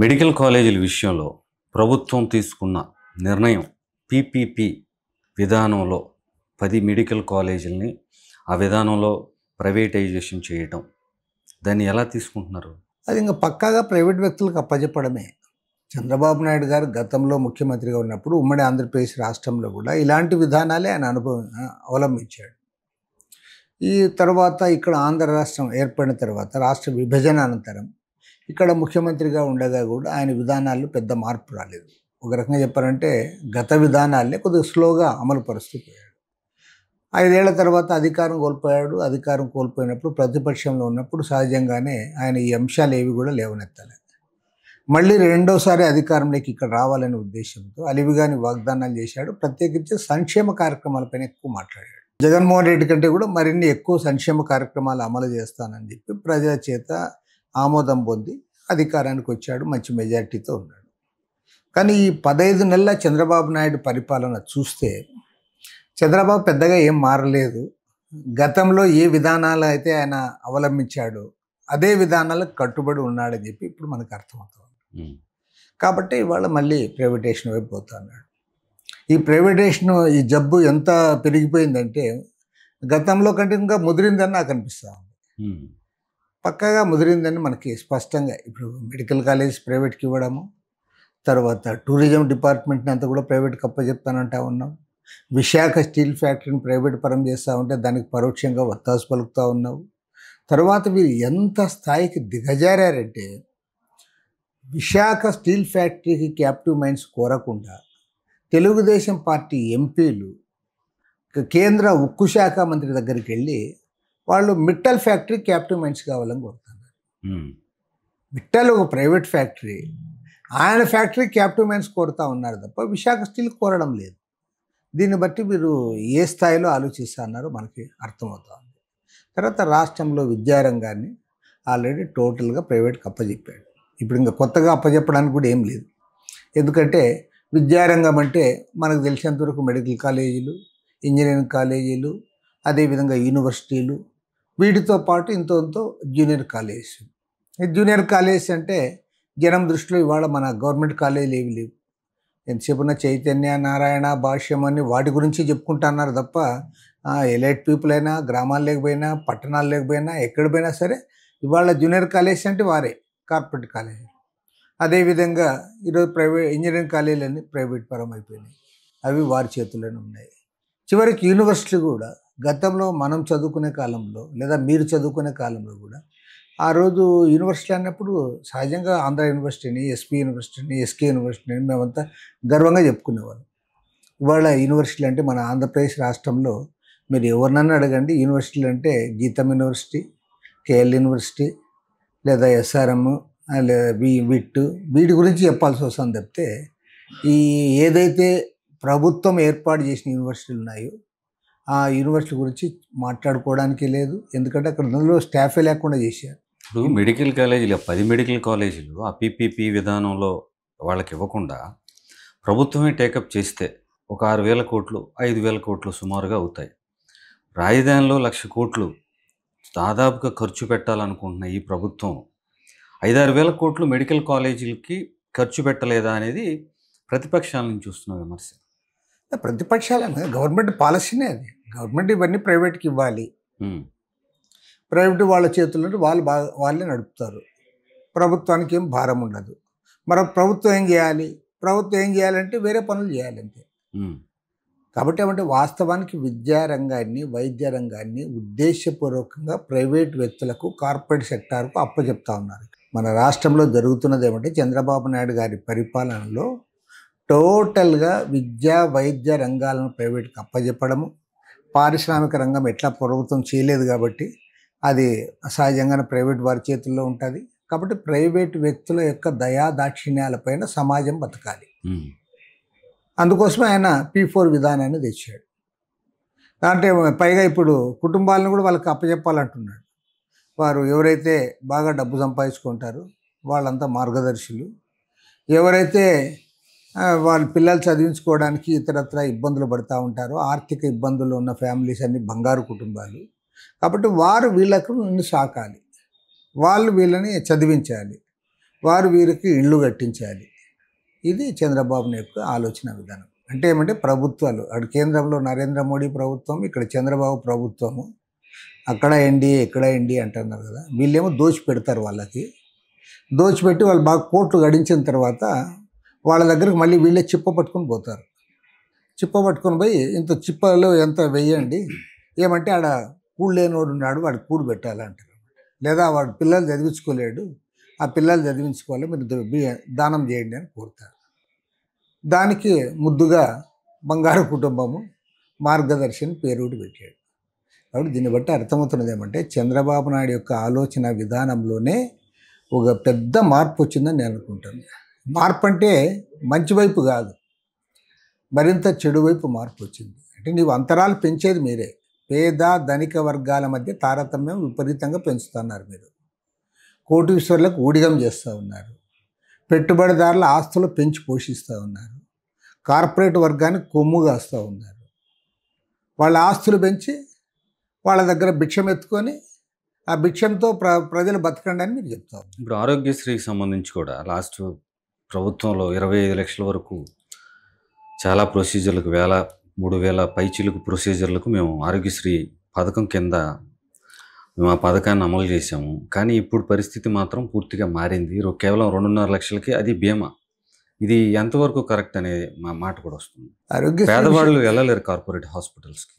Medical కాలేజీల విషయంలో ప్రభుత్వం తీసుకున్న నిర్ణయం పీపీపీ విధానంలో 10 మెడికల్ కాలేజీలని ఆ విధానంలో ప్రైవేటైజేషన్ చేయటం. దాన్ని ఎలా తీసుకుంటున్నారు? అది ఇంకా పక్కాగా ప్రైవేట్ వ్యక్తులకు అప్పజెప్పడమే. చంద్రబాబు నాయుడు గారు గతంలో ముఖ్యమంత్రిగా ఉన్నప్పుడు ఉమ్మడి ఆంధ్రప్రదేశ్ రాష్ట్రంలో కూడా ఇలాంటి విధానాలే ఆయన అవలంబించాడు. ఈ తర్వాత ఇక్కడ ఆంధ్ర రాష్ట్రం ఏర్పడిన తర్వాత రాష్ట్ర విభజన అనంతరం ఇక్కడ ముఖ్యమంత్రిగా ఉండగా కూడా ఆయన విధానాల్లో పెద్ద మార్పు రాలేదు. ఒక రకంగా చెప్పారంటే గత విధానాలే కొద్దిగా స్లోగా అమలు పరుస్తూ పోయాడు. 5 ఏళ్ల తర్వాత అధికారం కోల్పోయాడు. అధికారం కోల్పోయినప్పుడు ప్రతిపక్షంలో ఉన్నప్పుడు సహజంగానే ఆయన ఈ అంశాలు ఏవి కూడా లేవనెత్తలేదు. మళ్ళీ రెండోసారి అధికారంలోకి ఇక్కడ రావాలనే ఉద్దేశంతో అలివిగాని వాగ్దానాలు చేశాడు. ప్రత్యేకించి సంక్షేమ కార్యక్రమాలపైన ఎక్కువ మాట్లాడాడు. జగన్మోహన్ రెడ్డి కంటే కూడా మరిన్ని ఎక్కువ సంక్షేమ కార్యక్రమాలు అమలు చేస్తానని చెప్పి ప్రజల చేత ఆమోదం పొంది అధికారానికి వచ్చాడు. మంచి మెజార్టీతో ఉన్నాడు. కానీ ఈ 15 నెలల చంద్రబాబు నాయుడు పరిపాలన చూస్తే చంద్రబాబు పెద్దగా ఏం మారలేదు. గతంలో ఏ విధానాలు అయితే ఆయన అవలంబించాడో అదే విధానాలకు కట్టుబడి ఉన్నాడని చెప్పి ఇప్పుడు మనకు అర్థమవుతుంది. కాబట్టి ఇవాళ మళ్ళీ ప్రైవేటేషన్ వైపు పోతున్నాడు. ఈ ప్రైవేటేషన్ ఈ జబ్బు ఎంత పెరిగిపోయిందంటే గతంలో కంటే ఇంకా ముదిరిందని నాకు అనిపిస్తూ ఉంది. పక్కాగా ముదిరిందని మనకి స్పష్టంగా ఇప్పుడు మెడికల్ కాలేజ్ ప్రైవేట్కి ఇవ్వడము, తర్వాత టూరిజం డిపార్ట్మెంట్ని అంతా కూడా ప్రైవేట్కి అప్పచెప్తానంటా ఉన్నాం. విశాఖ స్టీల్ ఫ్యాక్టరీని ప్రైవేట్ పరం చేస్తూ ఉంటే దానికి పరోక్షంగా వత్తాసు పలుకుతూ ఉన్నావు. తర్వాత వీరు ఎంత స్థాయికి దిగజారంటే విశాఖ స్టీల్ ఫ్యాక్టరీకి క్యాప్టివ్ మైన్స్ కోరకుండా తెలుగుదేశం పార్టీ ఎంపీలు కేంద్ర ఉక్కు శాఖ మంత్రి దగ్గరికి వెళ్ళి వాళ్ళు మిట్టల్ ఫ్యాక్టరీ క్యాప్టివ్ మైన్స్ కావాలని కోరుతున్నారు. మిట్టల్ ఒక ప్రైవేట్ ఫ్యాక్టరీ, ఆయన ఫ్యాక్టరీ క్యాప్టివ్ మైన్స్ కోరుతూ ఉన్నారు తప్ప విశాఖ స్టీల్ కోరడం లేదు. దీన్ని బట్టి మీరు ఏ స్థాయిలో ఆలోచిస్తున్నారో మనకి అర్థమవుతుంది. తర్వాత రాష్ట్రంలో విద్యారంగాన్ని ఆల్రెడీ టోటల్గా ప్రైవేట్కి అప్పచెప్పాడు. ఇప్పుడు ఇంకా కొత్తగా అప్పచెప్పడానికి కూడా ఏం లేదు. ఎందుకంటే విద్యారంగం అంటే మనకు తెలిసినంతవరకు మెడికల్ కాలేజీలు, ఇంజనీరింగ్ కాలేజీలు, అదేవిధంగా యూనివర్సిటీలు, వీటితో పాటు ఇంతో జూనియర్ కాలేజ్. జూనియర్ కాలేజ్ అంటే జనం దృష్టిలో ఇవాళ మన గవర్నమెంట్ కాలేజీలు ఏవి లేవు. ఎంతసేపున్న చైతన్య, నారాయణ, భాష్యం అని వాటి గురించి చెప్పుకుంటున్నారు తప్ప ఎలైట్ పీపుల్ అయినా గ్రామాలు లేకపోయినా పట్టణాలు లేకపోయినా ఎక్కడ పోయినా సరే ఇవాళ జూనియర్ కాలేజ్ అంటే వారే కార్పొరేట్ కాలేజీ. అదేవిధంగా ఈరోజు ఇంజనీరింగ్ కాలేజీలన్నీ ప్రైవేట్ పరం అయిపోయినాయి. అవి వారి చేతుల్లోనే ఉన్నాయి. చివరికి యూనివర్సిటీ కూడా గతంలో మనం చదువుకునే కాలంలో లేదా మీరు చదువుకునే కాలంలో కూడా ఆ రోజు యూనివర్సిటీ అన్నప్పుడు సహజంగా ఆంధ్ర యూనివర్సిటీని, ఎస్పీ యూనివర్సిటీని, ఎస్కే యూనివర్సిటీని మేమంతా గర్వంగా చెప్పుకునేవాళ్ళం. ఇవాళ యూనివర్సిటీలు అంటే మన ఆంధ్రప్రదేశ్ రాష్ట్రంలో మీరు ఎవరినన్నా అడగండి, యూనివర్సిటీలు అంటే గీతం యూనివర్సిటీ, కేఎల్ యూనివర్సిటీ లేదా ఎస్ఆర్ఎం లేదా విట్, వీటి గురించి చెప్పాల్సి వస్తుంది తప్పితే ఈ ఏదైతే ప్రభుత్వం ఏర్పాటు చేసిన యూనివర్సిటీలు ఉన్నాయో ఆ యూనివర్సిటీ గురించి మాట్లాడుకోవడానికి లేదు. ఎందుకంటే అక్కడ అందులో స్టాఫే లేకుండా చేశారు. ఇప్పుడు మెడికల్ కాలేజీలు 10 మెడికల్ కాలేజీలు ఆ పీపీపీ విధానంలో వాళ్ళకి ఇవ్వకుండా ప్రభుత్వమే టేకప్ చేస్తే ఒక 6,000 కోట్లు 5,000 కోట్లు సుమారుగా అవుతాయి. రాజధానిలో 1,00,000 కోట్లు దాదాపుగా ఖర్చు పెట్టాలనుకుంటున్న ఈ ప్రభుత్వం 5-6,000 కోట్లు మెడికల్ కాలేజీలకి ఖర్చు పెట్టలేదా అనేది ప్రతిపక్షాల నుంచి వస్తున్న విమర్శ. ప్రతిపక్షాలనే గవర్నమెంట్ పాలసీనే అది. గవర్నమెంట్ ఇవన్నీ ప్రైవేట్కి ఇవ్వాలి, ప్రైవేట్ వాళ్ళ చేతుల్లో వాళ్ళే నడుపుతారు. ప్రభుత్వానికి ఏం భారం ఉండదు. మరి ప్రభుత్వం ఏం చేయాలి? ప్రభుత్వం ఏం చేయాలంటే వేరే పనులు చేయాలంతే. కాబట్టి ఏమంటే వాస్తవానికి విద్యారంగాన్ని, వైద్య రంగాన్ని ఉద్దేశపూర్వకంగా ప్రైవేట్ వ్యక్తులకు, కార్పొరేట్ సెక్టార్కు అప్పచెప్తా ఉన్నారు. మన రాష్ట్రంలో జరుగుతున్నది ఏమంటే చంద్రబాబు నాయుడు గారి పరిపాలనలో టోటల్గా విద్యా వైద్య రంగాలను ప్రైవేట్కి అప్పచెప్పడము. పారిశ్రామిక రంగం ఎట్లా ప్రభుత్వం చేయలేదు కాబట్టి అది సహజంగానే ప్రైవేట్ వారి చేతుల్లో ఉంటుంది. కాబట్టి ప్రైవేట్ వ్యక్తుల యొక్క దయా దాక్షిణ్యాలపైన సమాజం బతకాలి. అందుకోసమే ఆయన P4 విధానాన్ని తెచ్చాడు. అంటే పైగా ఇప్పుడు కుటుంబాలను కూడా వాళ్ళకి అప్పచెప్పాలంటున్నాడు. వారు ఎవరైతే బాగా డబ్బు సంపాదించుకుంటారో వాళ్ళంతా మార్గదర్శులు. ఎవరైతే వాళ్ళ పిల్లలు చదివించుకోవడానికి ఇతరత్ర ఇబ్బందులు పడుతూ ఉంటారో, ఆర్థిక ఇబ్బందులు ఉన్న ఫ్యామిలీస్ అన్ని బంగారు కుటుంబాలు. కాబట్టి వారు వీళ్ళకు సాకాలి, వాళ్ళు వీళ్ళని చదివించాలి. వారు వీరికి ఇళ్ళు కట్టించాలి. ఇది చంద్రబాబు నాయుడు యొక్క ఆలోచన విధానం. అంటే ఏమంటే ప్రభుత్వాలు అటు కేంద్రంలో నరేంద్ర మోడీ ప్రభుత్వం, ఇక్కడ చంద్రబాబు ప్రభుత్వము, అక్కడ ఎన్డీఏ ఇక్కడ ఎన్డీఏ అంటున్నారు కదా, వీళ్ళేమో దోచిపెడతారు వాళ్ళకి. దోచిపెట్టి వాళ్ళు బాగా కోట్లు గడించిన తర్వాత వాళ్ళ దగ్గరికి మళ్ళీ వీళ్ళే చిప్ప పట్టుకొని పోతారు. చిప్ప పట్టుకొని పోయి ఇంత చిప్పలో ఎంత వెయ్యండి, ఏమంటే ఆడ కూడు లేనివాడు ఉన్నాడు, వాడు కూడు పెట్టాలంటారు. లేదా వాడు పిల్లలు చదివించుకోలేడు, ఆ పిల్లలు చదివించుకోవాలి, మీరు దానం చేయండి అని కోరుతారు. దానికి ముద్దుగా బంగారు కుటుంబము మార్గదర్శిని పేరు పెట్టాడు. కాబట్టి దీన్ని బట్టి అర్థమవుతున్నది ఏమంటే చంద్రబాబు నాయుడు యొక్క ఆలోచన విధానంలోనే ఒక పెద్ద మార్పు వచ్చిందని నేను అనుకుంటాను. మార్పు అంటే మంచి వైపు కాదు, మరింత చెడు వైపు మార్పు వచ్చింది. అంటే నీవు అంతరాలు పెంచేది మీరే. పేద ధనిక వర్గాల మధ్య తారతమ్యం విపరీతంగా పెంచుతున్నారు మీరు. కోటీశ్వర్లకు ఊడిగం చేస్తూ ఉన్నారు. పెట్టుబడిదారుల ఆస్తులు పెంచి పోషిస్తూ ఉన్నారు. కార్పొరేట్ వర్గాన్ని కొమ్ము కాస్తూ ఉన్నారు. వాళ్ళ ఆస్తులు పెంచి వాళ్ళ దగ్గర భిక్షం ఎత్తుకొని ఆ భిక్షంతో ప్రజలు బతకండి అని మీరు చెప్తారు. ఇప్పుడు ఆరోగ్యశ్రీకి సంబంధించి కూడా లాస్ట్ ప్రభుత్వంలో 25 లక్షల వరకు చాలా ప్రొసీజర్లకు 3,000 పైచీలకు ప్రొసీజర్లకు మేము ఆరోగ్యశ్రీ పథకం కింద మేము ఆ పథకాన్ని అమలు చేసాము. కానీ ఇప్పుడు పరిస్థితి మాత్రం పూర్తిగా మారింది. కేవలం 2.5 లక్షలకి అది బీమా. ఇది ఎంతవరకు కరెక్ట్ అనే మాట కూడా వస్తుంది. పేదవాళ్ళు వెళ్ళలేరు కార్పొరేట్ హాస్పిటల్స్కి.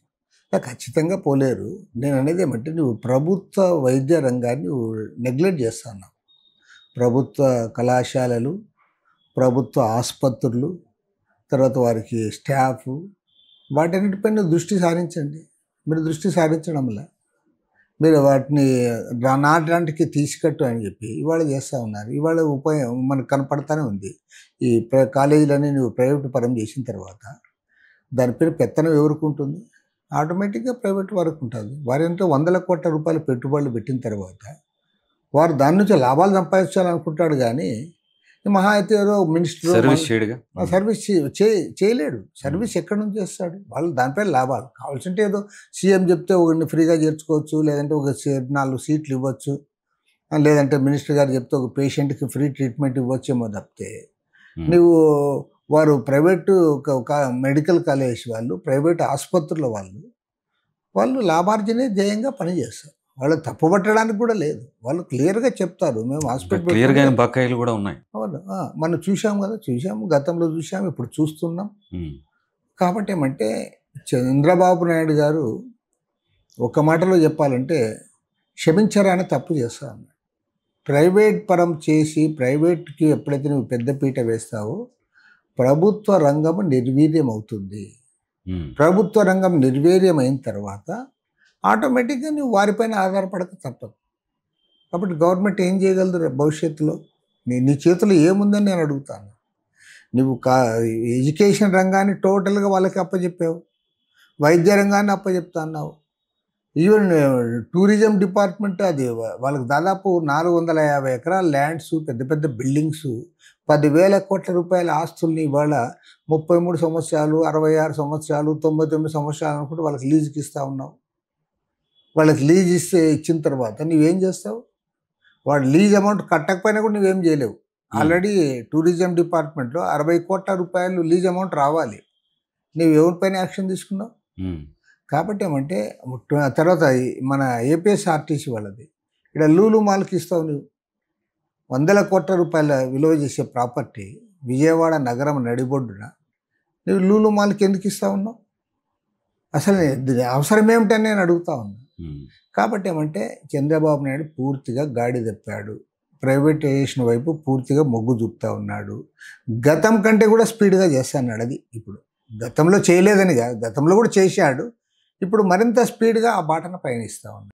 ఖచ్చితంగా పోలేరు. నేను అనేది ఏమంటే నువ్వు ప్రభుత్వ వైద్య రంగాన్ని నెగ్లెక్ట్ చేస్తున్నావు. ప్రభుత్వ కళాశాలలు, ప్రభుత్వ ఆసుపత్రులు, తర్వాత వారికి స్టాఫ్, వాటన్నిటిపైన దృష్టి సారించండి. మీరు దృష్టి సారించడంలా మీరు వాటిని నాటికి తీసుకట్టు అని చెప్పి ఇవాళ చేస్తూ ఉన్నారు. ఇవాళ ఉపయోగం మనకు కనపడతానే ఉంది. ఈ కాలేజీలన్నీ నువ్వు ప్రైవేట్ పరం చేసిన తర్వాత దానిపైన పెత్తనం ఎవరికి ఉంటుంది? ఆటోమేటిక్గా ప్రైవేట్ వరకు ఉంటుంది. వారంటే 100 కోట్ల రూపాయలు పెట్టుబడులు పెట్టిన తర్వాత వారు దాని నుంచి లాభాలు సంపాదించాలనుకుంటాడు. కానీ మహా అయితే ఏదో మినిస్టర్ సర్వీస్ చేయలేడు. సర్వీస్ ఎక్కడి నుంచి చేస్తాడు? వాళ్ళు దానిపై లాభాలు కావాల్సింటే ఏదో సీఎం చెప్తే ఒకరిని ఫ్రీగా చేర్చుకోవచ్చు, లేదంటే ఒక 4 సీట్లు ఇవ్వచ్చు, లేదంటే మినిస్టర్ గారు చెప్తే ఒక పేషెంట్కి ఫ్రీ ట్రీట్మెంట్ ఇవ్వచ్చేమో తప్పితే నువ్వు వారు ప్రైవేటు మెడికల్ కాలేజ్ వాళ్ళు, ప్రైవేట్ ఆసుపత్రుల వాళ్ళు లాభార్జనే ధ్యేయంగా పనిచేస్తారు. వాళ్ళు తప్పుపట్టడానికి కూడా లేదు. వాళ్ళు క్లియర్గా చెప్తారు, మేము హాస్పిటల్ బకాయిలు కూడా ఉన్నాయి. అవును, మనం చూసాము కదా, గతంలో చూసాము, ఇప్పుడు చూస్తున్నాం. కాబట్టి ఏమంటే చంద్రబాబు నాయుడు గారు ఒక మాటలో చెప్పాలంటే క్షమించరాని తప్పు చేస్తా అన్నాడు. ప్రైవేట్ పరం చేసి ప్రైవేట్కి ఎప్పుడైతే నువ్వు పెద్దపీట వేస్తావో ప్రభుత్వ రంగం నిర్వీర్యం అవుతుంది. ప్రభుత్వ రంగం నిర్వీర్యం అయిన తర్వాత ఆటోమేటిక్గా నువ్వు వారిపైన ఆధారపడక తప్పదు. కాబట్టి గవర్నమెంట్ ఏం చేయగలదు భవిష్యత్తులో? నీ చేతిలో ఏముందని నేను అడుగుతాను. నువ్వు ఎడ్యుకేషన్ రంగాన్ని టోటల్గా వాళ్ళకి అప్పచెప్పావు, వైద్య రంగాన్ని అప్పచెప్తా. ఈవెన్ టూరిజం డిపార్ట్మెంట్ అది వాళ్ళకి దాదాపు 450 ఎకరాల ల్యాండ్స్, పెద్ద పెద్ద బిల్డింగ్స్, 10,000 కోట్ల రూపాయల ఆస్తుల్ని ఇవాళ 33 సంవత్సరాలు, 66 సంవత్సరాలు, 99 సంవత్సరాలు అనుకుంటే వాళ్ళకి లీజుకి ఇస్తూ ఉన్నావు. వాళ్ళకి లీజ్ ఇచ్చిన తర్వాత నువ్వేం చేస్తావు? వాడు లీజ్ అమౌంట్ కట్టకపోయినా కూడా నువ్వేం చేయలేవు. ఆల్రెడీ టూరిజం డిపార్ట్మెంట్లో 60 కోట్ల రూపాయలు లీజ్ అమౌంట్ రావాలి. నువ్వు ఎవరిపైన యాక్షన్ తీసుకున్నావు? కాబట్టి ఏమంటే తర్వాత మన ఏపీఎస్ఆర్టీసీ వాళ్ళది ఇక్కడ లూలు మాల్కి ఇస్తావు. నువ్వు 100 కోట్ల రూపాయల విలువ చేసే ప్రాపర్టీ విజయవాడ నగరం నడిబొడ్డున నువ్వు లూలు మాల్కి ఎందుకు ఇస్తా ఉన్నావు? అసలు అవసరం ఏమిటని నేను అడుగుతా ఉన్నా. కాబట్టి ఏమంటే చంద్రబాబు నాయుడు పూర్తిగా గాడి తప్పాడు. ప్రైవేటైజేషన్ వైపు పూర్తిగా మొగ్గు చూపుతా ఉన్నాడు. గతం కంటే కూడా స్పీడ్గా చేస్తాడు. అది ఇప్పుడు గతంలో చేయలేదని కాదు, గతంలో కూడా చేశాడు. ఇప్పుడు మరింత స్పీడ్గా ఆ బాటను పయనిస్తూ ఉన్నాడు.